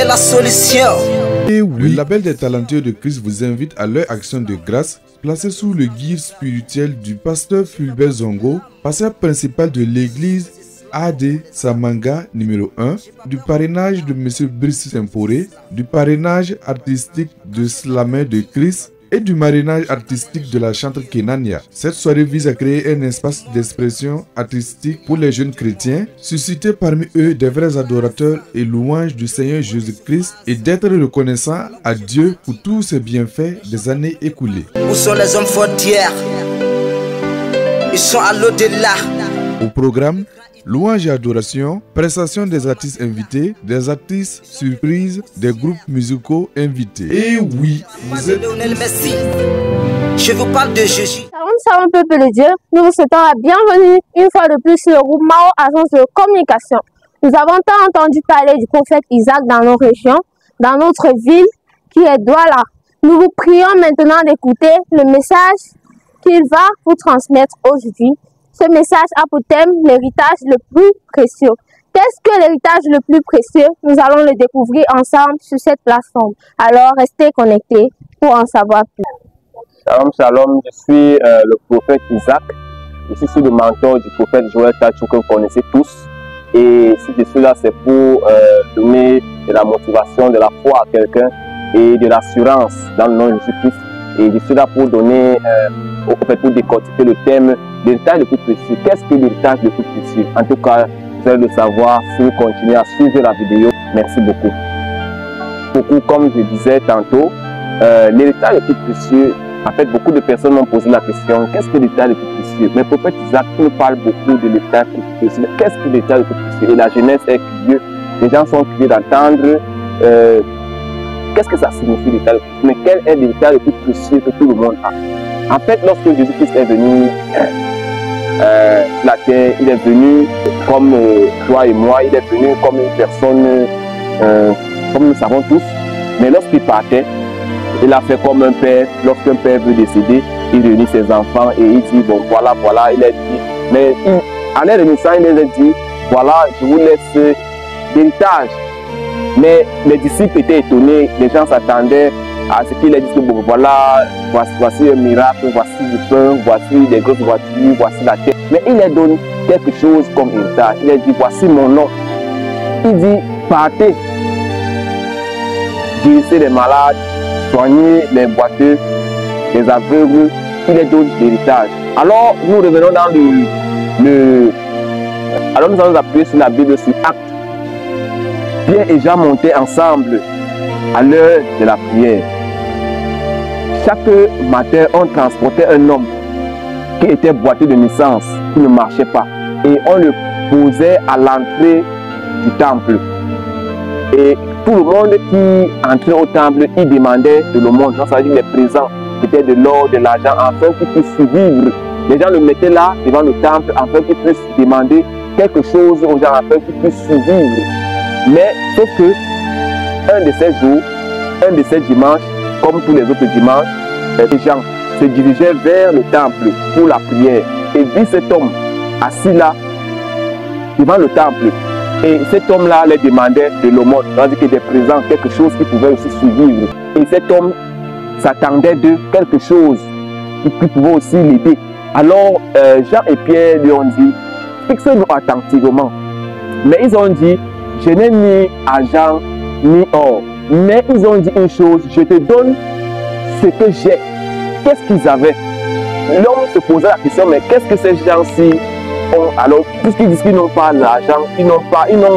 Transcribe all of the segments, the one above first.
est la solution. Et oui, le label des talentueux de Christ vous invite à leur action de grâce, placée sous le guide spirituel du pasteur Fulbert Zongo, pasteur principal de l'église AD Samanga numéro 1, du parrainage de M. Brice Semporé, du parrainage artistique de Slammer de Christ et du marrainage artistique de la chanteuse Kenania. Cette soirée vise à créer un espace d'expression artistique pour les jeunes chrétiens, susciter parmi eux des vrais adorateurs et louanges du Seigneur Jésus-Christ et d'être reconnaissants à Dieu pour tous ses bienfaits des années écoulées. Où sont les hommes forts d'hier? Ils sont à l'au-delà. Au programme, louanges et adoration, prestation des artistes invités, des artistes surprises, des groupes musicaux invités. Et oui, vous êtes... Je vous parle de Jésus. Shalom peuple de Dieu, nous vous souhaitons la bienvenue une fois de plus sur le groupe Mao Agence de communication. Nous avons tant entendu parler du prophète Isaac dans nos régions, dans notre ville qui est Douala. Nous vous prions maintenant d'écouter le message qu'il va vous transmettre aujourd'hui. Ce message a pour thème l'héritage le plus précieux. Qu'est-ce que l'héritage le plus précieux? Nous allons le découvrir ensemble sur cette plateforme. Alors, restez connectés pour en savoir plus. Shalom, shalom, je suis le prophète Isaac. Je suis sous le mentor du prophète Joël Tachou que vous connaissez tous. Et si je suis là, c'est pour donner de la motivation, de la foi à quelqu'un et de l'assurance dans le nom de Jésus-Christ. Et je suis là pour donner, pour décortiquer le thème l'héritage le plus précieux. Qu'est-ce que l'héritage le plus précieux? En tout cas, vous allez le savoir si vous continuez à suivre la vidéo. Merci beaucoup. Comme je disais tantôt, l'héritage le plus précieux, en fait, beaucoup de personnes m'ont posé la question, qu'est-ce que l'héritage le plus précieux? Mais le prophète Isaac nous parle beaucoup de l'héritage le plus précieux. Qu'est-ce que l'héritage le plus précieux? Et la jeunesse est curieuse. Les gens sont curieux d'entendre qu'est-ce que ça signifie l'héritage le plus précieux? Mais quel est l'héritage le plus précieux que tout le monde a? En fait, lorsque Jésus-Christ est venu sur la terre, il est venu comme toi et moi, il est venu comme une personne, comme nous savons tous. Mais lorsqu'il partait, il a fait comme un père. Lorsqu'un père veut décéder, il réunit ses enfants et il dit, bon voilà, il a dit. Mais en les réunissant, il les a dit, voilà, je vous laisse l'héritage. Mais les disciples étaient étonnés, les gens s'attendaient à ce qu'il ait dit que bon, voilà, voici un miracle, voici du pain, voici des grosses voitures, voici la terre. Mais il leur donne quelque chose comme héritage. Il a dit, voici mon nom. Il dit, partez, guérissez les malades, soignez les boiteux, les aveugles. Il leur donne l'héritage. Alors, nous revenons dans alors nous allons nous appuyer sur la Bible, sur Actes. Pierre et Jean montaient ensemble à l'heure de la prière. Chaque matin, on transportait un homme qui était boiteux de naissance, qui ne marchait pas. Et on le posait à l'entrée du temple. Et tout le monde qui entrait au temple, il demandait de l'aumône. Ça veut dire les présents, c'était de l'or, de l'argent, afin qu'il puisse survivre. Les gens le mettaient là, devant le temple, afin qu'il puisse demander quelque chose aux gens, afin qu'ils puissent survivre. Mais sauf que un de ces jours, un de ces dimanches, comme tous les autres dimanches, les gens se dirigeaient vers le temple pour la prière et vit cet homme assis là devant le temple. Et cet homme-là les demandait de l'aumône, c'est-à-dire qu'il était présent, quelque chose qui pouvait aussi survivre. Et cet homme s'attendait de quelque chose qui pouvait aussi l'aider. Alors Jean et Pierre lui ont dit, fixez-nous attentivement. Mais ils ont dit, je n'ai ni argent ni or. Mais ils ont dit une chose, je te donne ce que j'ai. Qu'est-ce qu'ils avaient? L'homme se posait la question, mais qu'est-ce que ces gens-ci ont? Alors, puisqu'ils disent qu'ils n'ont pas l'argent, ils n'ont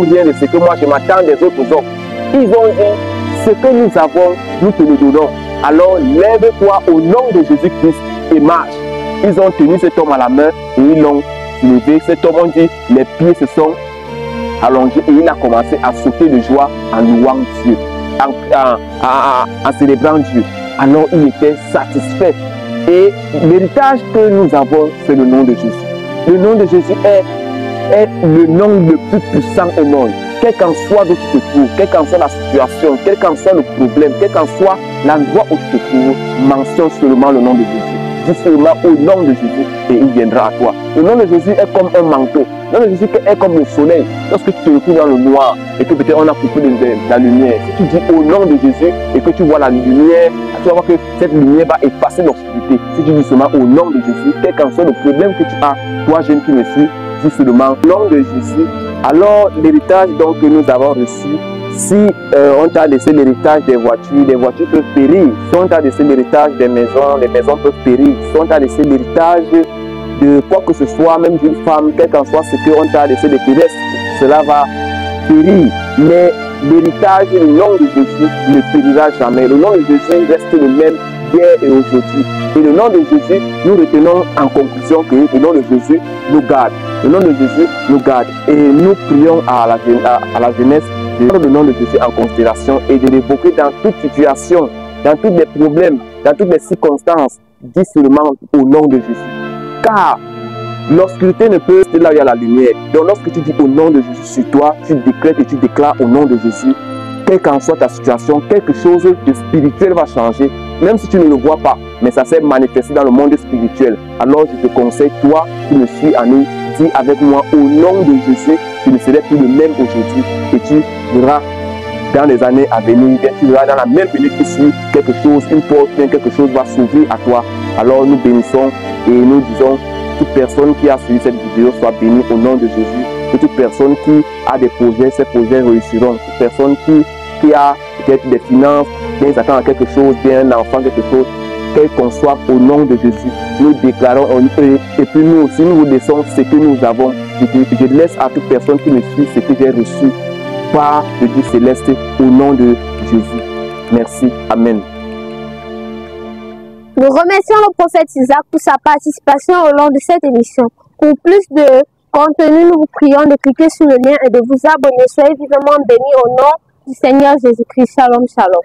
rien de ce que moi je m'attends des autres hommes. Ils ont dit, ce que nous avons, nous te le donnons. Alors, lève-toi au nom de Jésus-Christ et marche. Ils ont tenu cet homme à la main et ils l'ont levé. Cet homme, on dit, les pieds se sont allongés et il a commencé à sauter de joie en louant Dieu, en célébrant Dieu. Alors il était satisfait. Et l'héritage que nous avons, c'est le nom de Jésus. Le nom de Jésus est le nom le plus puissant au monde. Quel qu'en soit où tu te trouves, quelle qu'en soit la situation, quel qu'en soit le problème, quel qu'en soit l'endroit où tu te trouves, mentionne seulement le nom de Jésus. dis seulement au nom de Jésus et il viendra à toi. Le nom de Jésus est comme un manteau. Le nom de Jésus est comme le soleil. Lorsque tu te retrouves dans le noir et que peut-être on a coupé la lumière, si tu dis au nom de Jésus et que tu vois la lumière, tu vas voir que cette lumière va effacer l'obscurité. Si tu dis seulement au nom de Jésus, quel qu'en soit le problème que tu as, toi jeune qui me suis, dis seulement au nom de Jésus. Alors l'héritage donc que nous avons reçu, si on t'a laissé l'héritage des voitures peuvent périr. Si on t'a laissé l'héritage des maisons, les maisons peuvent périr. Si on t'a laissé l'héritage de quoi que ce soit, même d'une femme, quel qu'en soit ce qu'on t'a laissé de terrestre, cela va périr. Mais l'héritage, le nom de Jésus ne périra jamais. Le nom de Jésus reste le même hier et aujourd'hui. Et le nom de Jésus, nous retenons en conclusion que le nom de Jésus nous garde. Le nom de Jésus nous garde. Et nous prions à la jeunesse de prendre le nom de Jésus en considération et de l'évoquer dans toute situation, dans tous les problèmes, dans toutes les circonstances. Dis seulement au nom de Jésus. Car l'obscurité ne peut rester là où il y a la lumière. Donc lorsque tu dis au nom de Jésus sur toi, tu décrètes et tu déclares au nom de Jésus. Quelle qu'en soit ta situation, quelque chose de spirituel va changer, même si tu ne le vois pas, mais ça s'est manifesté dans le monde spirituel. Alors je te conseille, toi qui me suis en nous, dis avec moi au nom de Jésus, tu ne serais plus le même aujourd'hui et tu verras dans les années à venir, tu verras dans la même minute qui suit quelque chose, une porte, quelque chose va s'ouvrir à toi. Alors nous bénissons et nous disons, toute personne qui a suivi cette vidéo soit bénie au nom de Jésus. Que toute personne qui a des projets, ces projets réussiront. Toute personne qui a peut-être des finances, bien s'attend à quelque chose, bien un enfant, quelque chose, quel qu'on soit au nom de Jésus, nous déclarons et puis nous aussi nous laissons ce que nous avons. Je laisse à toute personne qui me suit ce que j'ai reçu par le Dieu céleste au nom de Jésus. Merci. Amen. Nous remercions le prophète Isaac pour sa participation au long de cette émission. Pour plus de contenu, nous vous prions de cliquer sur le lien et de vous abonner. Soyez vivement bénis au nom du Seigneur Jésus-Christ. Shalom, shalom.